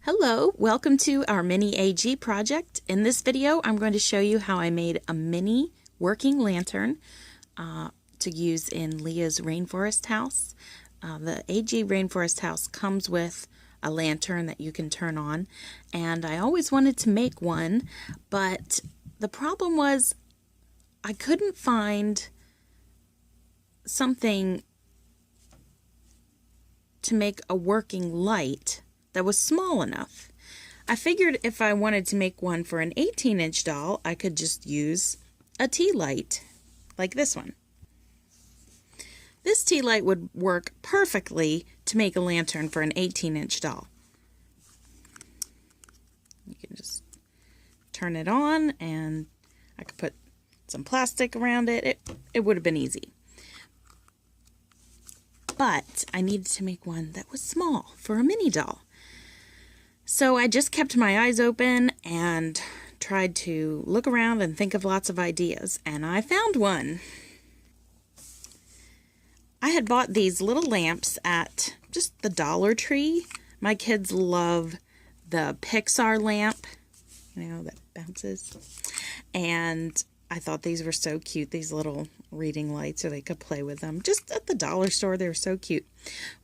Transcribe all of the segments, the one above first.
Hello, welcome to our mini AG project. In this video, I'm going to show you how I made a mini working lantern to use in Lea's rainforest house. The AG rainforest house comes with a lantern that you can turn on, and I always wanted to make one, but the problem was I couldn't find something to make a working light that was small enough. I figured if I wanted to make one for an 18-inch doll, I could just use a tea light like this one. This tea light would work perfectly to make a lantern for an 18-inch doll. You can just turn it on, and I could put some plastic around it. It would have been easy. But I needed to make one that was small for a mini doll. So I just kept my eyes open and tried to look around and think of lots of ideas, and I found one. I had bought these little lamps at just the Dollar Tree. My kids love the Pixar lamp, you know, that bounces. And I thought these were so cute, these little reading lights, so they could play with them. Just at the dollar store, they were so cute.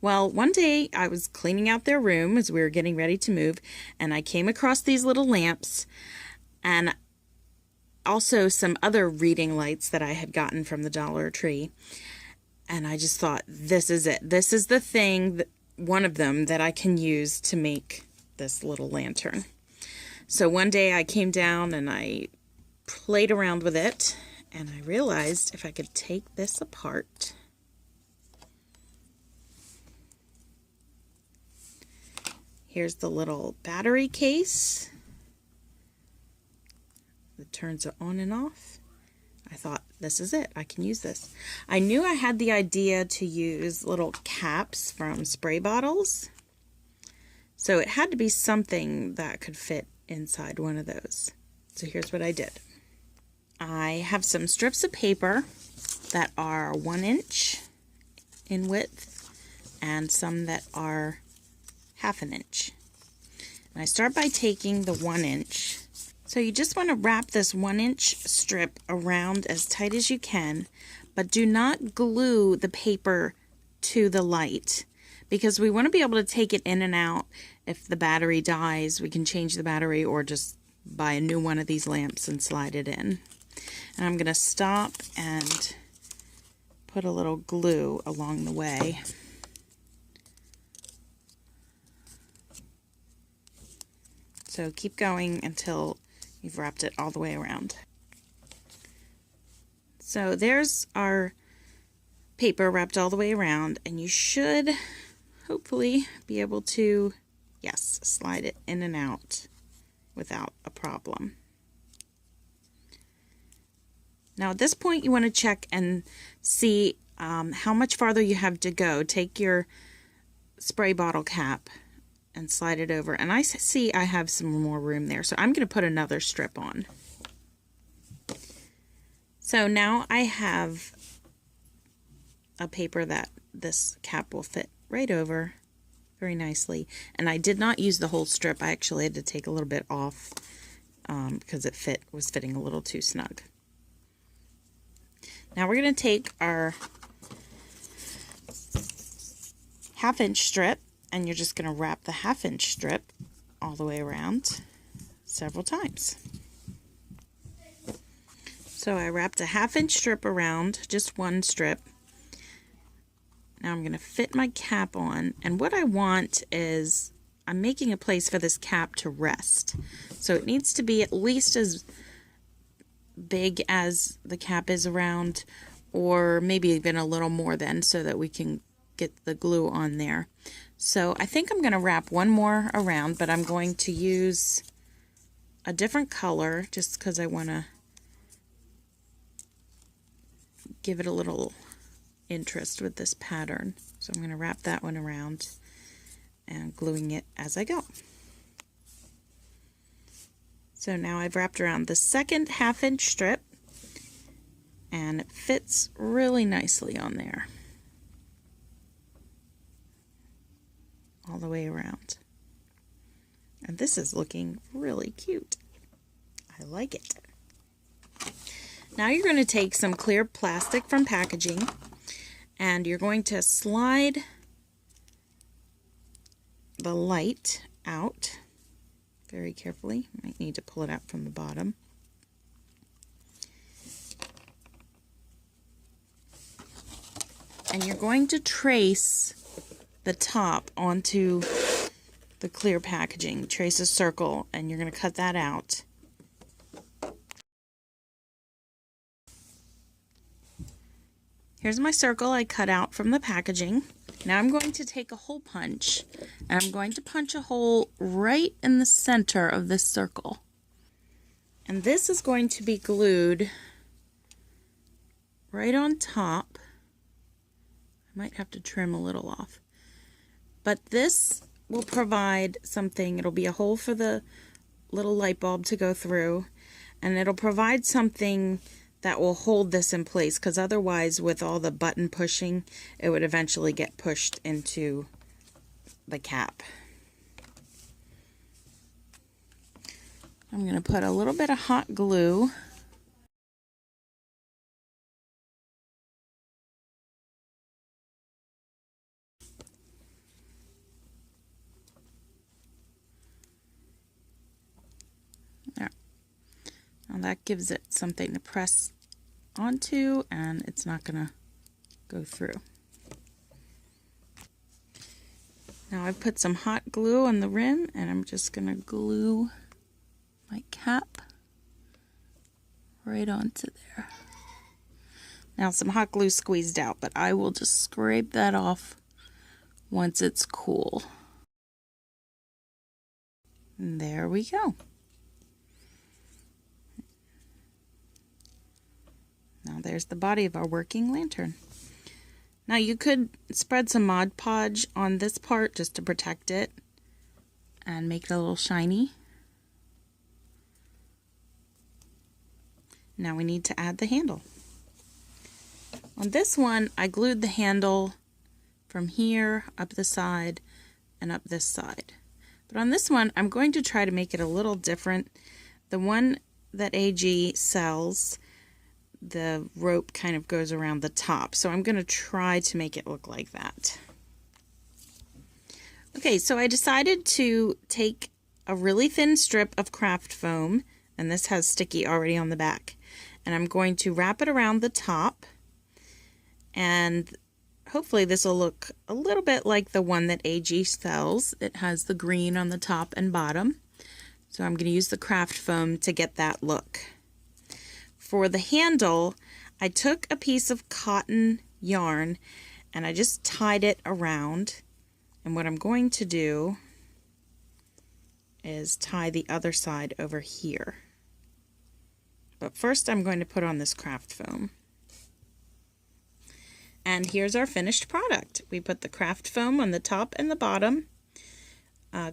Well, one day I was cleaning out their room as we were getting ready to move, and I came across these little lamps and also some other reading lights that I had gotten from the Dollar Tree. And I just thought, this is it. This is the thing, one of them, that I can use to make this little lantern. So one day I came down and I played around with it, and I realized if I could take this apart, here's the little battery case that turns it on and off. I thought, this is it, I can use this. I knew I had the idea to use little caps from spray bottles, so it had to be something that could fit inside one of those. So here's what I did. I have some strips of paper that are 1 inch in width and some that are 1/2 inch. And I start by taking the 1 inch. So you just want to wrap this 1 inch strip around as tight as you can, but do not glue the paper to the light, because we want to be able to take it in and out. If the battery dies, we can change the battery or just buy a new one of these lamps and slide it in. And I'm going to stop and put a little glue along the way. So keep going until you've wrapped it all the way around. So there's our paper wrapped all the way around, and you should hopefully be able to, yes, slide it in and out without a problem. Now at this point you want to check and see how much farther you have to go. Take your spray bottle cap and slide it over, and I see I have some more room there, so I'm going to put another strip on. So now I have a paper that this cap will fit right over very nicely, and I did not use the whole strip. I actually had to take a little bit off because it was fitting a little too snug. Now we're going to take our 1/2 inch strip, and you're just going to wrap the 1/2 inch strip all the way around several times. So I wrapped a 1/2 inch strip around, just one strip. Now I'm going to fit my cap on, and what I want is, I'm making a place for this cap to rest. So it needs to be at least as big as the cap is around, or maybe even a little more then, so that we can get the glue on there. So I think I'm going to wrap one more around, but I'm going to use a different color just because I want to give it a little interest with this pattern. So I'm going to wrap that one around and gluing it as I go. So now I've wrapped around the second 1/2 inch strip, and it fits really nicely on there. All the way around. And this is looking really cute. I like it. Now you're going to take some clear plastic from packaging, and you're going to slide the light out very carefully. You might need to pull it out from the bottom. And you're going to trace the top onto the clear packaging. Trace a circle, and you're going to cut that out. Here's my circle I cut out from the packaging. Now I'm going to take a hole punch, and I'm going to punch a hole right in the center of this circle. And this is going to be glued right on top. I might have to trim a little off. But this will provide something. It'll be a hole for the little light bulb to go through, and it'll provide something that will hold this in place, because otherwise with all the button pushing, it would eventually get pushed into the cap. I'm going to put a little bit of hot glue there. Now that gives it something to press onto, and it's not going to go through. Now I've put some hot glue on the rim, and I'm just going to glue my cap right onto there. Now some hot glue squeezed out, but I will just scrape that off once it's cool. And there we go. Now there's the body of our working lantern. Now you could spread some Mod Podge on this part just to protect it and make it a little shiny. Now we need to add the handle. On this one, I glued the handle from here up the side and up this side. But on this one, I'm going to try to make it a little different. The one that AG sells, the rope kind of goes around the top, so I'm going to try to make it look like that. Okay, so I decided to take a really thin strip of craft foam, and this has sticky already on the back, and I'm going to wrap it around the top, and hopefully this will look a little bit like the one that AG sells. It has the green on the top and bottom, so I'm going to use the craft foam to get that look. For the handle, I took a piece of cotton yarn and I just tied it around, and what I'm going to do is tie the other side over here. But first I'm going to put on this craft foam. And here's our finished product. We put the craft foam on the top and the bottom.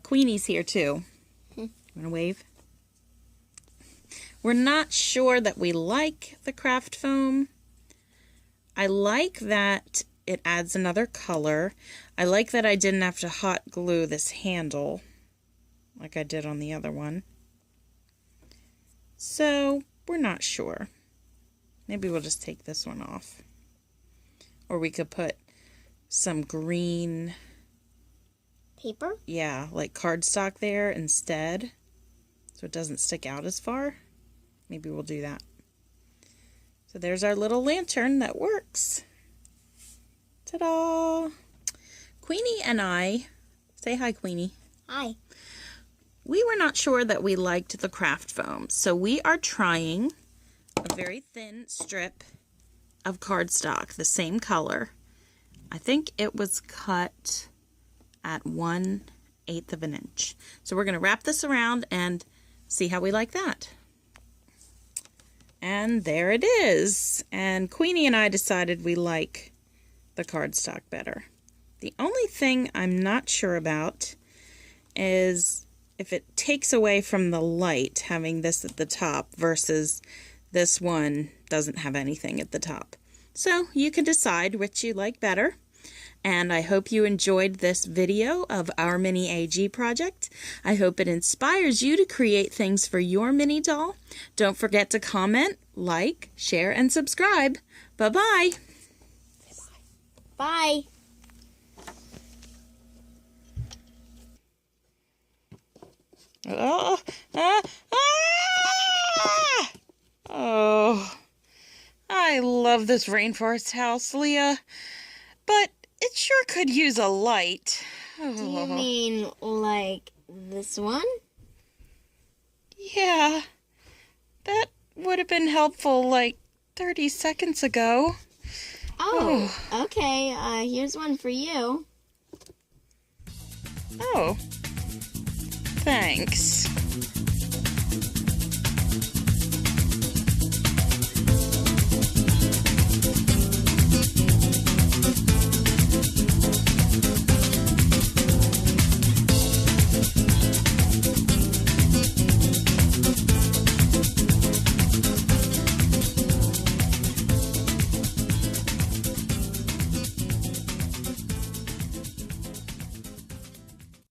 Queenie's here too. You want to wave? We're not sure that we like the craft foam. I like that it adds another color. I like that I didn't have to hot glue this handle like I did on the other one. So we're not sure. Maybe we'll just take this one off. Or we could put some green paper? Yeah, like cardstock there instead, so it doesn't stick out as far. Maybe we'll do that. So there's our little lantern that works. Ta-da! Queenie and I, say hi, Queenie. Hi. We were not sure that we liked the craft foam, so we are trying a very thin strip of cardstock, the same color. I think it was cut at 1/8 of an inch. So we're going to wrap this around and see how we like that. And there it is. And Queenie and I decided we like the cardstock better. The only thing I'm not sure about is if it takes away from the light having this at the top versus this one doesn't have anything at the top. So you can decide which you like better. And I hope you enjoyed this video of our mini AG project. I hope it inspires you to create things for your mini doll. Don't forget to comment, like, share, and subscribe. Bye-bye. Bye. Oh, oh, I love this rainforest house, Leah, but it sure could use a light. Oh. Do you mean like this one? Yeah, that would have been helpful like 30 seconds ago. Oh, okay. Here's one for you. Oh, thanks.